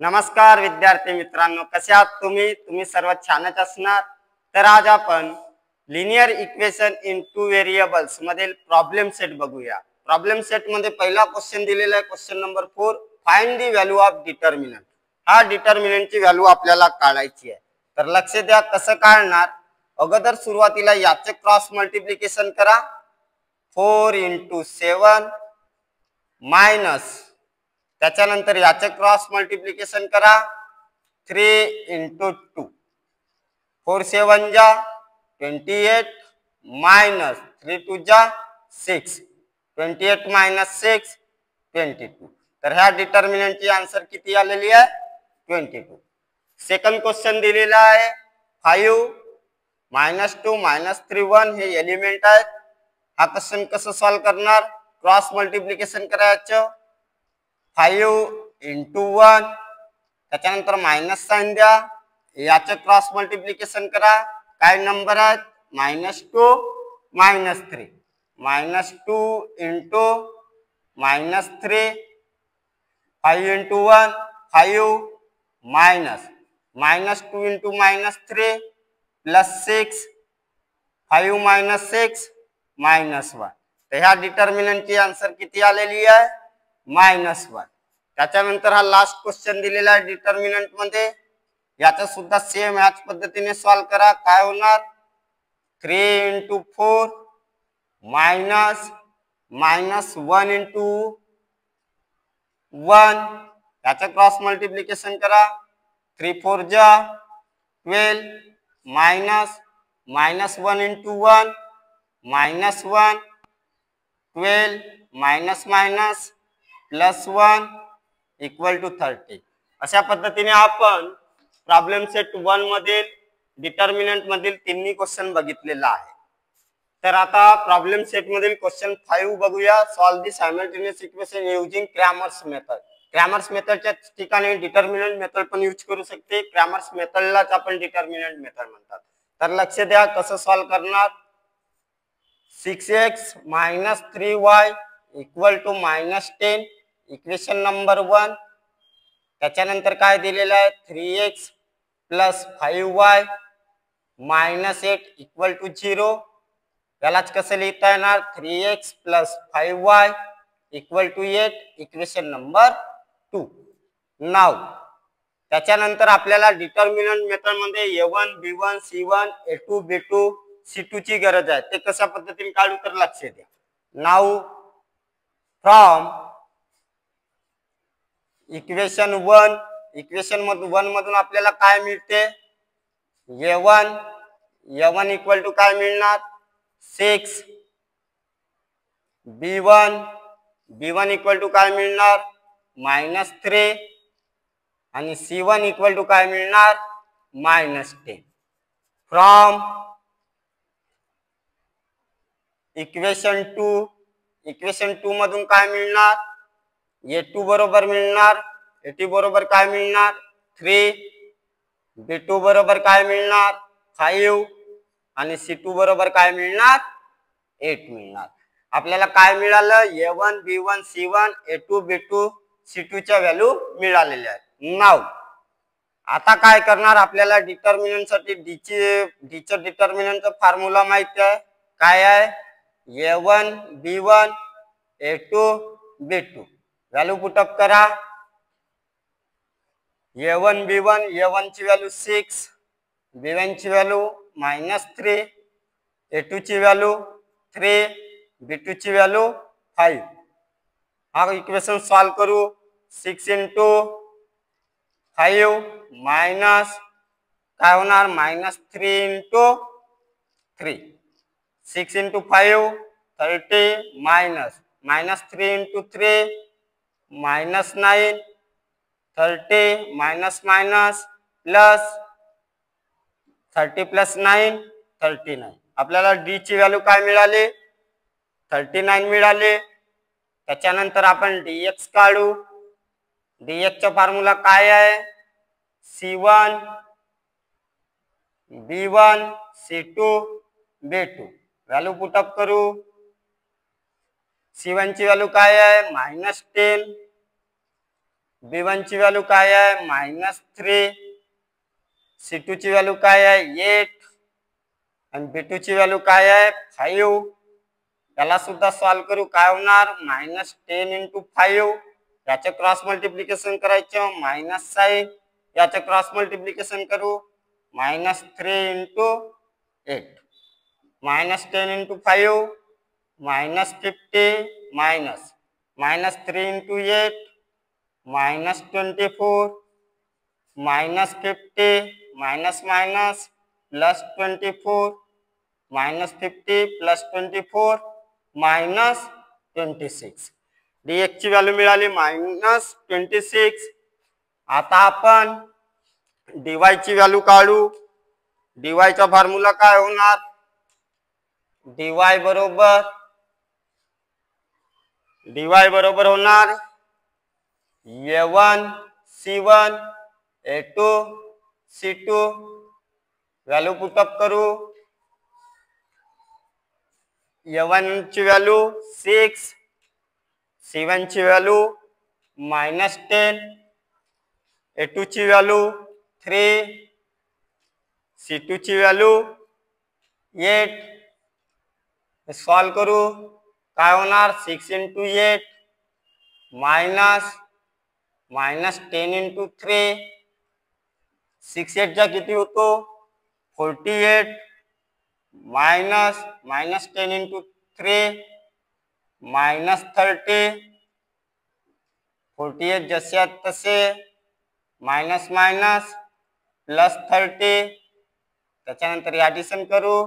नमस्कार विद्यार्थी मित्रांनो, कसे आहात तुम्ही सर्व छानच असणार। तर आज आपण linear equation in two variables मधील प्रॉब्लेम सेट बघूया। प्रॉब्लेम सेट मध्ये पहिला क्वेश्चन दिलेला आहे, question number 4, find the value of determinant. हा डिटर्मिनंटची व्हॅल्यू आपल्याला काढायची आहे। तर लक्ष द्या कसं काढणार। अगोदर सुरुवातीला याचे क्रॉस मल्टिप्लिकेशन करा, 4 × 7 मायनस त्याच्यानंतर याचे क्रॉस मल्टिप्लिकेशन करा, 3 × 2, 4 7 जा 28 मायनस 3 2 जा 6, 28 मायनस 6 22। तर ह्या डिटर्मिनंटची आन्सर किती आलेली आहे? 22। सेकंड क्वेश्चन दिलेला आहे, 5 -2 -3 1 हे एलिमेंट आहेत। हा क्वेश्चन कसं सॉल्व करणार? क्रॉस मल्टिप्लिकेशन करायचं, 5 × 1 त्याच्यानंतर मायनस साइन द्या, याचे क्रॉस मल्टिप्लिकेशन करा। काय नंबर आहेत? -2 -3, -2 × -3, 5 × 1 5 मायनस -2 × -3 +6, 5 - 6 -1। तर ह्या डिटर्मिनंटची आन्सर किती आलेली आहे? -1। त्याच्यानंतर हा लास्ट क्वेश्चन दिलेला आहे डिटर्मिनंट मध्ये, याचा सुद्धा सेम ह्याच पद्धतीने सॉल्व करा। काय होणार? 3 × 4 मायनस -1 × 1 याचा क्रॉस मल्टिप्लिकेशन करा, 3 4 जा 12 मायनस -1 × 1 -1 12 मायनस +1 = 30। अशा पद्धतीने आपण प्रॉब्लेम सेट 1 मधील डिटर्मिनंट मधील तिन्ही क्वेश्चन बघितलेला आहे। तर आता प्रॉब्लेम सेट मधील क्वेश्चन 5 बघूया। Solve the simultaneous equation using Cramer's method. Cramer's मेथडच्या ठिकाणी डिटर्मिनंट मेथड पण यूज करू शकते। क्रॅमर्स मेथडलाच आपण डिटर्मिनंट मेथड म्हणतात। तर लक्ष द्या कसं सॉल्व करणार। 6x - 3y = -10 equation number 1। त्याच्यानंतर काय दिलेलं आहे? 3x + 5y - 8 = 0। यालाच कसं लिहिता येणार? 3x + 5y = 8 equation number 2। नाव त्याच्यानंतर आपल्याला डिटर्मिनंट मेथड मध्ये a1 b1 c1 a2 b2 c2 ची गरज आहे। ते कशा पद्धतीने काढू तर लक्ष द्या। नाव फ्रॉम इक्वेशन 1, इक्वेशन 1 मधून आपल्याला काय मिळते? a1 = काय मिळणार? 6, b1 = काय मिळणार? -3 आणि c1 = काय मिळणार? -10। फ्रॉम इक्वेशन 2, इक्वेशन 2 मधून काय मिळणार? a2 बरोबर मिळणार, a2 बरोबर काय मिळणार? 3, b2 बरोबर काय मिळणार? 5 आणि c2 बरोबर काय मिळणार? 8 मिळणार। आपल्याला काय मिळालं? a1 b1 c1 a2 b2 c2 च्या व्हॅल्यू मिळालेल्या आहेत। नाव आता काय करणार? आपल्याला डिटर्मिनंट साठी डी चं डिटर्मिनंटचा फॉर्म्युला माहिती आहे। काय आहे? a1 b1 a2 b2 value put up करा। a1 b1 a1 ची व्हॅल्यू 6, b1 ची व्हॅल्यू -3, a2 ची व्हॅल्यू 3, b2 ची व्हॅल्यू 5। हा इक्वेशन सॉल्व करू। 6 × 5 मायनस काय होणार? -3 × 3, 6 × 5 30 मायनस -3 × 3 -9 30 मायनस प्लस 30 + 9 39। आपल्याला डी ची व्हॅल्यू काय मिळाली? 39 मिळाली। त्याच्यानंतर आपण dx काढू। dx चा फॉर्म्युला काय आहे? c1 b1 c2 b2 value put up करू। c1 ची व्हॅल्यू काय आहे? -10 B1 ची व्हॅल्यू काय आहे -3, C2 ची व्हॅल्यू काय आहे 8 आणि B2 ची व्हॅल्यू काय आहे 5. याला सुद्धा सॉल्व करू. काय होणार -10 × 5. याचे क्रॉस मल्टिप्लिकेशन करायचं मायनस साइन. याचे क्रॉस मल्टिप्लिकेशन करू -3 × 8. -10 × 5 -50 -3 × 8 -24 -50 +24 -50 +24 -26. dx ची व्हॅल्यू मिळाली -26. आता आपण dy ची व्हॅल्यू काढू. dy चा फॉर्म्युला काय होणार dy बरोबर होणार a1 c1 a2 c2. Value put up करू. a1 ची व्हॅल्यू 6, c1 ची व्हॅल्यू -10, a2 ची व्हॅल्यू 3, c2 ची व्हॅल्यू 8. सॉल्व करू. काय होणार 6 × 8 -10 × 3. 6 8 चा किती होतो 48 -10 × 3 -30. 48 जसे तसे -30. त्याच्यानंतर ऍडिशन करू.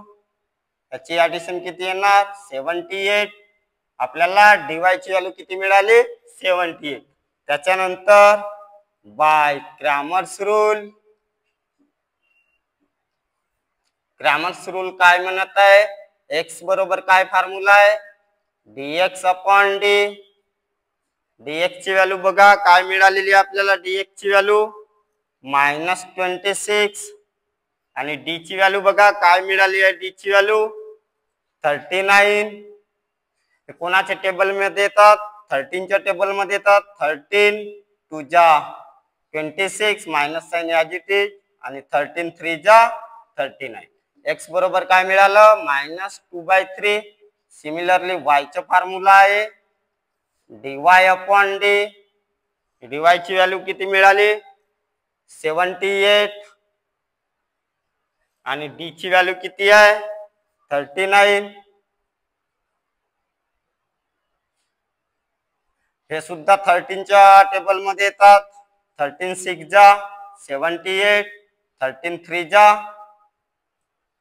त्याची ऍडिशन किती येणार 78. आपल्याला dy ची व्हॅल्यू किती मिळाली 78. त्याच्यानंतर बाय क्रॅमर्स रूल काय म्हणत आहे x बरोबर काय फॉर्म्युला आहे dx/d. dx ची व्हॅल्यू बघा काय मिळालेली आपल्याला dx ची व्हॅल्यू -26 आणि d ची व्हॅल्यू बघा काय मिळाली आहे d ची व्हॅल्यू 39. कोणाच्या टेबल मध्ये येतात 13 च्या टेबल मध्ये येतात. 13 2 जा 26 minus sign as it is आणि 13 3 जा 39. x बरोबर काय मिळालं -2/3. सिमिलरली y चा फॉर्म्युला आहे dy/d. dy ची व्हॅल्यू किती मिळाली 78 आणि d ची व्हॅल्यू किती आहे 39. हे सुद्धा 13 च्या टेबल मध्ये येतात. 13 6 जा 78, 13 3 जा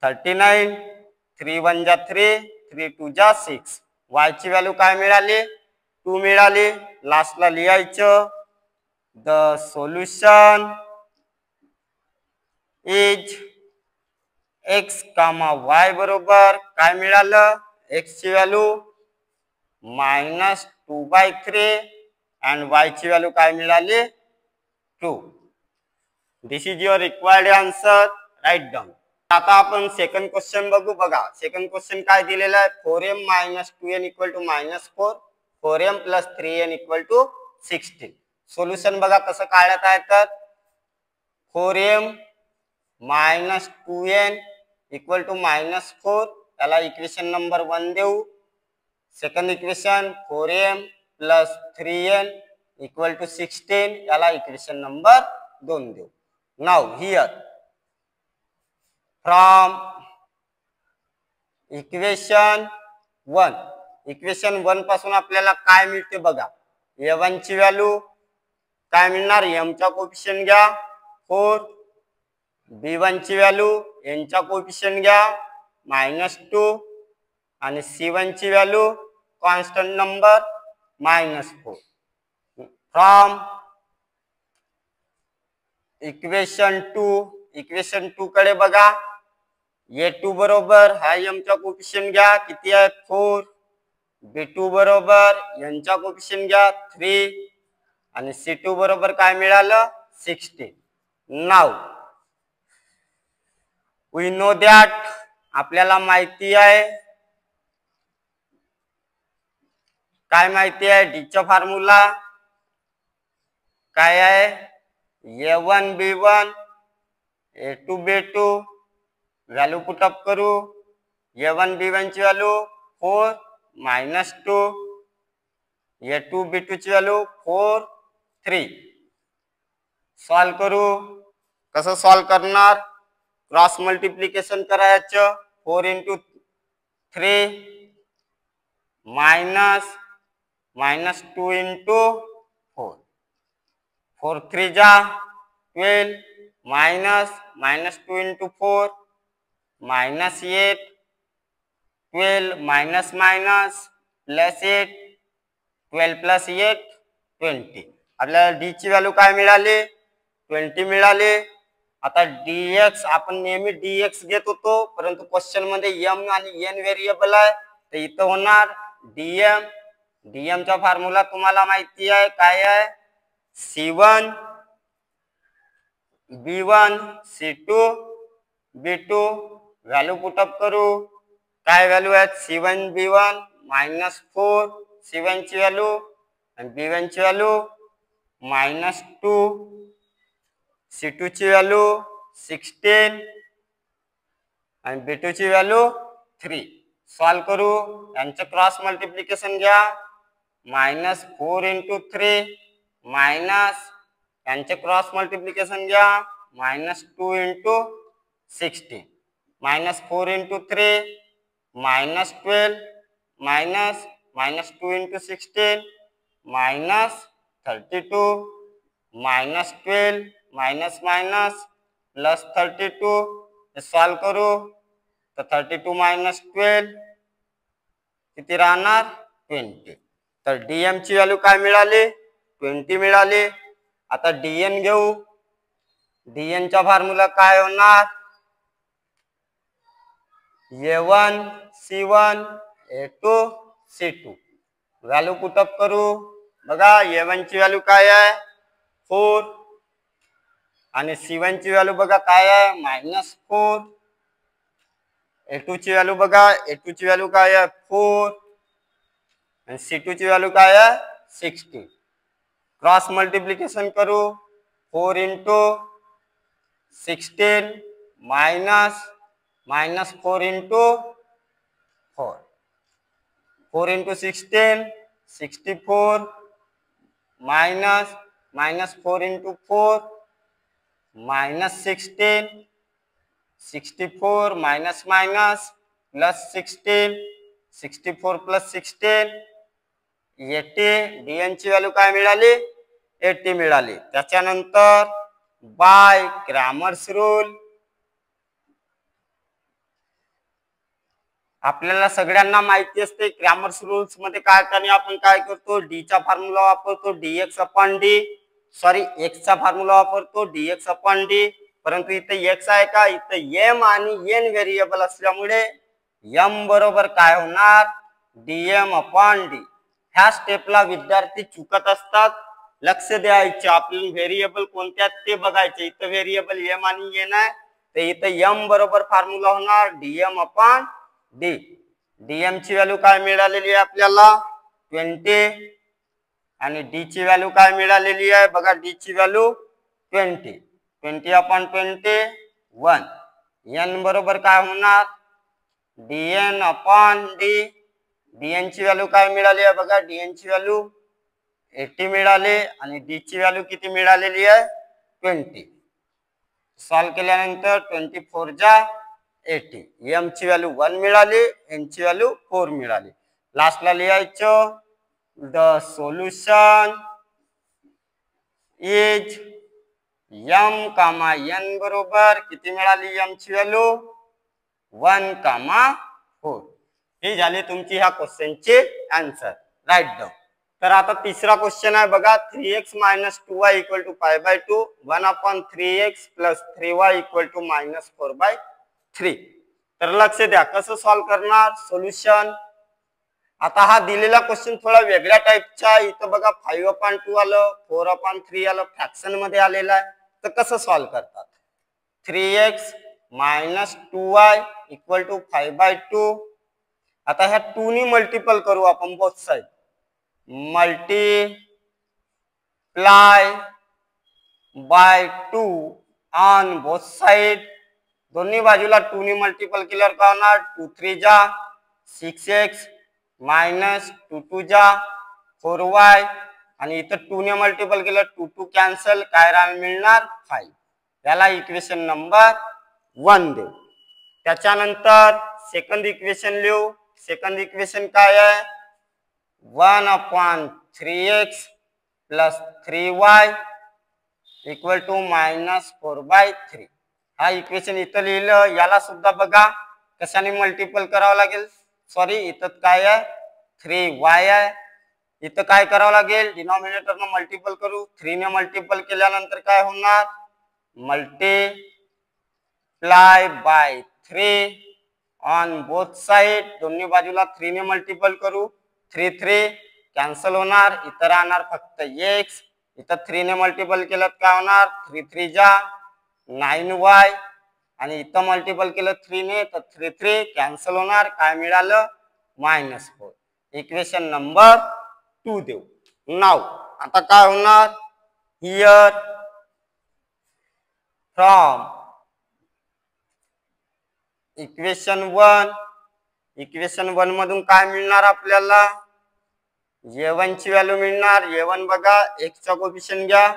39, 3 1 जा 3, 3 2 जा 6. y ची व्हॅल्यू काय मिळाली 2 मिळाली. लास्टला लिहायचं the solution is x, y बरोबर काय मिळालं x ची व्हॅल्यू -2/3 and y ची व्हॅल्यू काय मिळाली 2. This is your required answer. Write down. आता आपण सेकंड क्वेश्चन बघू. बघा सेकंड क्वेश्चन काय दिलेला आहे 4m - 2n = -4, 4m + 3n = 16. Solution बघा कसं काढत आहे तर 4m - 2n = -4. त्याला इक्वेशन नंबर 1 देऊ. Second equation 4m + 3n = 16. याला इक्वेशन नंबर 2 देऊ. नाउ हियर फ्रॉम इक्वेशन 1 पासून आपल्याला काय मिळते बघा. a1 ची व्हॅल्यू काय मिळणार m चा कोएफिशिएंट घ्या 4, b1 ची व्हॅल्यू n चा कोएफिशिएंट घ्या -2 आणि c1 ची value constant number -4. From equation 2 कडे बघा. a2 बरोबर हा m चा कोएफिशिएंट घ्या किती आहे 4, b2 बरोबर n चा कोएफिशिएंट घ्या 3 आणि c2 बरोबर काय मिळालं 16. नाउ वी नो दॅट आपल्याला माहिती आहे काय माहिती आहे d चा फॉर्म्युला काय आहे A1 B1 A2 B2 value put up करू A1 B1 ची व्हॅल्यू 4 -2 A2 B2 ची व्हॅल्यू 4 3 सॉल्व करू कसं सॉल्व करणार क्रॉस मल्टिप्लिकेशन करायचं 4 × 3 -2 × 4 4 3 जा 12 -2 × 4 -8 12 +8 12 + 8 20 आपल्याला d ची व्हॅल्यू काय मिळाली 20 मिळाली आता dx आपण नेहमी dx घेत होतो परंतु क्वेश्चन मध्ये m आणि n व्हेरिएबल आहे तर इथं होणार dm चा फॉर्म्युला तुम्हाला माहिती आहे काय आहे c1 b1 c2 b2 value put up करू काय व्हॅल्यू आहे c1 b1 -4 c1 ची व्हॅल्यू आणि b1 ची व्हॅल्यू -2 c2 ची व्हॅल्यू 16 आणि b2 ची व्हॅल्यू 3 सॉल्व करू यांचं क्रॉस मल्टिप्लिकेशन घ्या -4 × 3 मायनस यांचे क्रॉस मल्टिप्लिकेशन घ्या -2 × 16 -4 × 3 -12 -2 × 16 -32 -12 +32 हे सॉल्व करू तर 32 - 12 किती राहणार 20 तर dm ची व्हॅल्यू काय मिळाली 20 मिळाली आता dn घेऊ dn चा फॉर्म्युला काय होणार A1 C1 A2 C2 value put up करू बघा A1 ची व्हॅल्यू काय आहे 4 आणि C1 ची व्हॅल्यू बघा काय आहे -4 A2 ची व्हॅल्यू बघा A2 ची व्हॅल्यू काय आहे 4 आणि C2 ची व्हॅल्यू काय आहे 16 क्रॉस मल्टिप्लिकेशन करू 4 × 16 -4 × 4 4 × 16 64 -4 × 4 -16 64 +16 64 + 16 80 dn ची व्हॅल्यू काय मिळाली 80 मिळाली त्याच्यानंतर बाय क्रॅमर्स रूल आपल्याला सगळ्यांना माहिती असते क्रॅमर्स रूल्स मध्ये काय करणे आपण काय करतो d चा फॉर्म्युला वापरतो dx/d सॉरी x चा फॉर्म्युला वापरतो dx/d परंतु इथे x आहे का इथे m आणि n व्हेरिएबल असल्यामुळे m बरोबर काय होणार dm/d ह्या स्टेपला विद्यार्थी चुकत असतात लक्ष द्यायचे आपल्याला व्हेरिएबल कोणत्या ते बघायचे इथे व्हेरिएबल m आणि n आहे तर इथे m बरोबर फॉर्म्युला होणार dm/d dm ची व्हॅल्यू काय मिळालेली आहे आपल्याला 20 आणि d ची व्हॅल्यू काय मिळालेली आहे बघा d ची व्हॅल्यू 20 20/20 1 n बरोबर काय होणार dn/d dn ची व्हॅल्यू काय मिळाली आहे बघा dn ची व्हॅल्यू 80 मिळाली आणि d ची व्हॅल्यू किती मिळालेली आहे 20 सॉल्व केल्यानंतर 24 जा 80 m ची व्हॅल्यू 1 मिळाली n ची व्हॅल्यू 4 मिळाली लास्टला लिहायचं the solution is m, n बरोबर किती मिळाली m ची व्हॅल्यू 1, 4 ही झाली तुमची ह्या क्वेश्चनची आन्सर राईट डाऊन तर आता तिसरा क्वेश्चन आहे बघा 3x - 2y = π/2 1/3x + 3y = -4/3 तर लक्ष द्या कसं सॉल्व करणार सोल्युशन आता हा दिलेला क्वेश्चन थोडा वेगळ्या टाइपचा इथं बघा 5/2 आलं 4/3 आलं फ्रॅक्शन मध्ये आलेला आहे तर कसं सॉल्व करतात 3x - 2y = 5/2 आता ह्या 2 नी मल्टिपल करू आपण both side multiply by 2 on both side, दोन्ही बाजूला 2 ने मल्टिपल केल्यावर काय होणार 2 3 जा 6x मायनस 2 2 जा 4y आणि इथं 2 ने मल्टिपल केलं 2 2 कॅन्सल, काय मिळणार 5. याला इक्वेशन नंबर 1 देऊ. त्याच्यानंतर सेकंड इक्वेशन लिहू. सेकंड इक्वेशन काय आहे 1/3x plus 3y equal to -4/3. हा इक्वेशन इथं लिहिलं. याला सुद्धा बघा कशाने मल्टिपल करावं लागेल. सॉरी इथं काय आहे 3y आहे. इथं काय करावं लागेल डिनॉमिनेटर न मल्टिपल करू. 3 ने मल्टिपल केल्यानंतर काय होणार multiply by 3 on both side, दोन्ही बाजूला 3 ने मल्टिपल करू. 3 3 कॅन्सल होणार, इथं राहणार फक्त x. इथं 3 ने मल्टिपल केलं काय होणार 3 3 जा 9y आणि इथं मल्टिपल केलं 3 ने तर 3 3 कॅन्सल होणार, काय मिळालं -4. इक्वेशन नंबर 2 देऊ. नाव आता काय होणार हियर फ्रॉम इक्वेशन 1 मधून काय मिळणार आपल्याला a1 ची व्हॅल्यू मिळणार. a1 बघा x चा कोएफिशियंट घ्या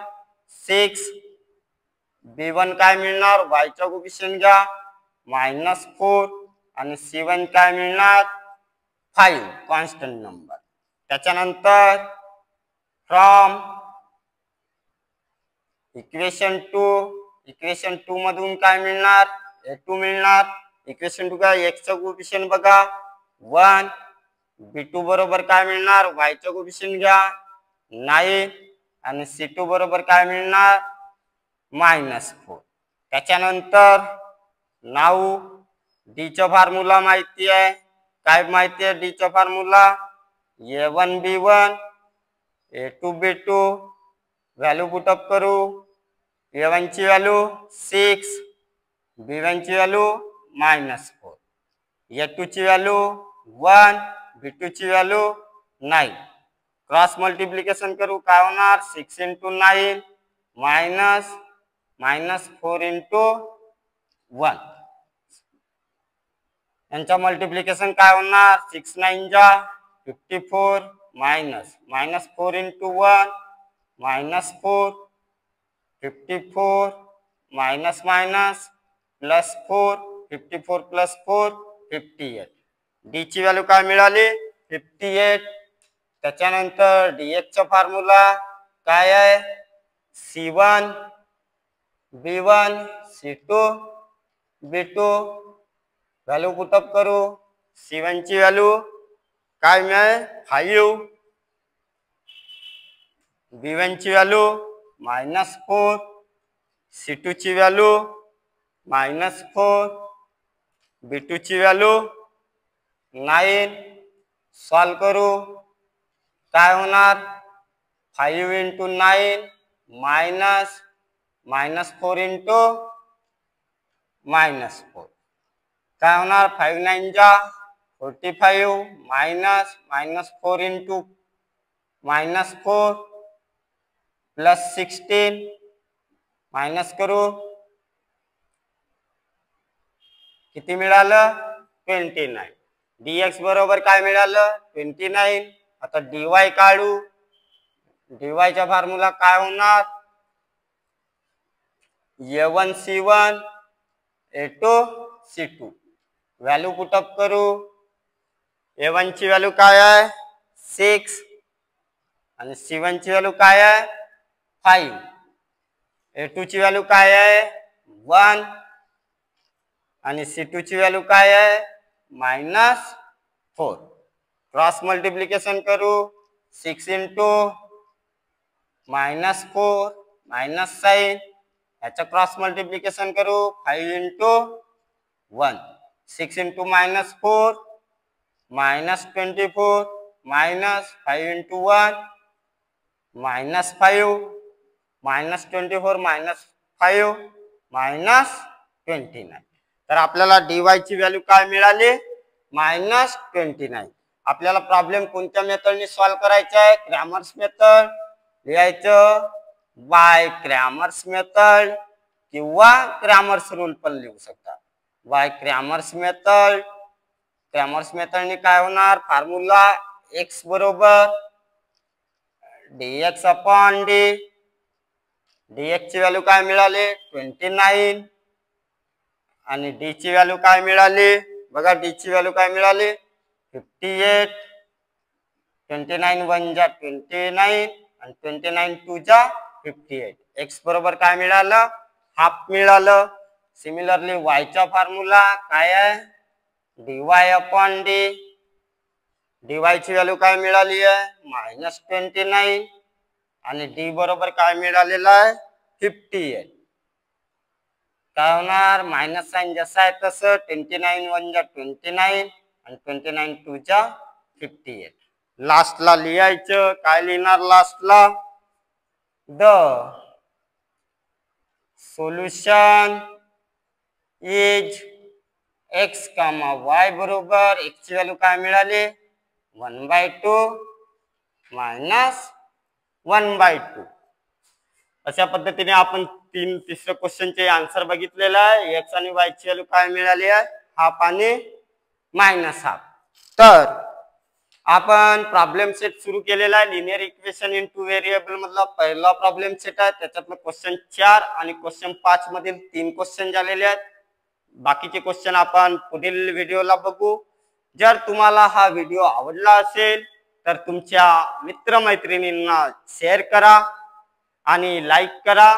6, b1 काय मिळणार y चा कोएफिशियंट घ्या -4 आणि c1 काय मिळणार 5 कॉन्स्टंट नंबर. त्याच्यानंतर फ्रॉम इक्वेशन 2 मधून काय मिळणार a2 मिळणार. इक्वेशन 2 काय x चा कोएफिशियंट बघा 1, b2 बरोबर काय मिळणार y चा कोएफिशियंट घ्या 9 आणि c2 बरोबर काय मिळणार -4. त्याच्यानंतर नाव d चा फॉर्म्युला माहिती आहे. काय माहिती आहे d चा formula a1 b1 a2 b2 value put up करू. a1 ची व्हॅल्यू 6, b1 ची व्हॅल्यू -4, a2 ची व्हॅल्यू 1, b2 ची व्हॅल्यू 9. क्रॉस मल्टिप्लिकेशन करू काय होणार 6 × 9 -4 × 1. यांचा मल्टिप्लिकेशन काय होणार 6 9 जा 54 -4 × 1 -4 54 +4 54 + 4 58. d ची व्हॅल्यू काय मिळाली 58. त्याच्यानंतर dx चा फॉर्म्युला काय आहे c1 b1 c2 b2 value put up करू. c1 ची व्हॅल्यू काय मिळेल 5, b1 ची व्हॅल्यू -4, c2 ची व्हॅल्यू -4, b2 ची व्हॅल्यू 9. सॉल्व करू काय होणार 5 × 9 -4 × -4 काय होणार 5 9 जा 45 -4 × -4 +16 मायनस करू किती मिळालं 29. dx बरोबर काय मिळालं 29. आता dy काढू. dy चा फॉर्म्युला काय होणार a1 c1 a2 c2 value put up करू. a1 ची व्हॅल्यू काय आहे 6 आणि c1 ची व्हॅल्यू काय आहे 5. a2 ची व्हॅल्यू काय आहे 1 आणि c2 ची व्हॅल्यू काय आहे -4. क्रॉस मल्टिप्लिकेशन करू 6 × -4 -sin याचा क्रॉस मल्टिप्लिकेशन करू 5 × 1 6 × -4 -24 -5 × 1 -5 -24 -5 -29. तर आपल्याला dy ची व्हॅल्यू काय मिळाली -29. आपल्याला प्रॉब्लेम कोणत्या मेथडने सॉल्व्ह करायचा आहे क्रॅमर्स मेथड लिहायचं बाय क्रॅमर्स मेथड किंवा क्रॅमर्स रूल पण लिहू शकता. बाय क्रॅमर्स मेथडने काय होणार, फॉर्म्युला x बरोबर dx अपॉन डी. dx ची व्हॅल्यू काय मिळाली 29 आणि d ची व्हॅल्यू काय मिळाली बघा, d ची व्हॅल्यू काय मिळाली 58. 29 वन जा 29 आणि 29 टू जा 58. x बरोबर काय मिळालं, हाफ मिळालं. सिमिलरली y चा फॉर्म्युला काय आहे dy अपॉन डी. dy ची व्हॅल्यू काय मिळाली आहे -29 आणि d बरोबर काय मिळालेलं आहे 58. काय होणार, मायनस साइन जसा आहे तसं 29 वन जा 29 आणि 29 टू जा 58. लास्टला लिहायचं, काय लिहिणार लास्टला, the solution is x, y बरोबर x ची व्हॅल्यू काय मिळाली 1/2 मायनस 1/2. अशा पद्धतीने आपण तिसऱ्या क्वेश्चनचे आन्सर बघितलेला आहे. x आणि y ची व्हॅल्यू काय मिळाली आहे हाफ आणि -हाफ. तर आपण प्रॉब्लेम सेट सुरू केलेला आहे. Linear equation in two variable मधला पहिला प्रॉब्लेम सेट आहे. त्याच्यातलं क्वेश्चन 4 आणि क्वेश्चन 5 मधील 3 क्वेश्चन झालेले आहेत. बाकीचे क्वेश्चन आपण पुढील व्हिडिओला बघू. जर तुम्हाला हा व्हिडिओ आवडला असेल तर तुमच्या मित्रमैत्रिणींना शेअर करा आणि लाईक करा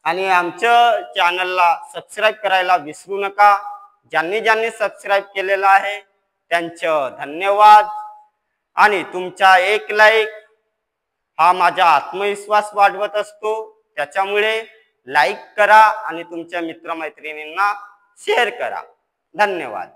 आणि आमच्या चॅनलला सबस्क्राईब करायला विसरू नका. ज्यांनी सबस्क्राईब केलेलं आहे त्यांचं धन्यवाद. आणि तुमचा एक लाईक हा माझा आत्मविश्वास वाढवत असतो. त्याच्यामुळे लाईक करा आणि तुमच्या मित्रमैत्रिणींना शेअर करा. धन्यवाद.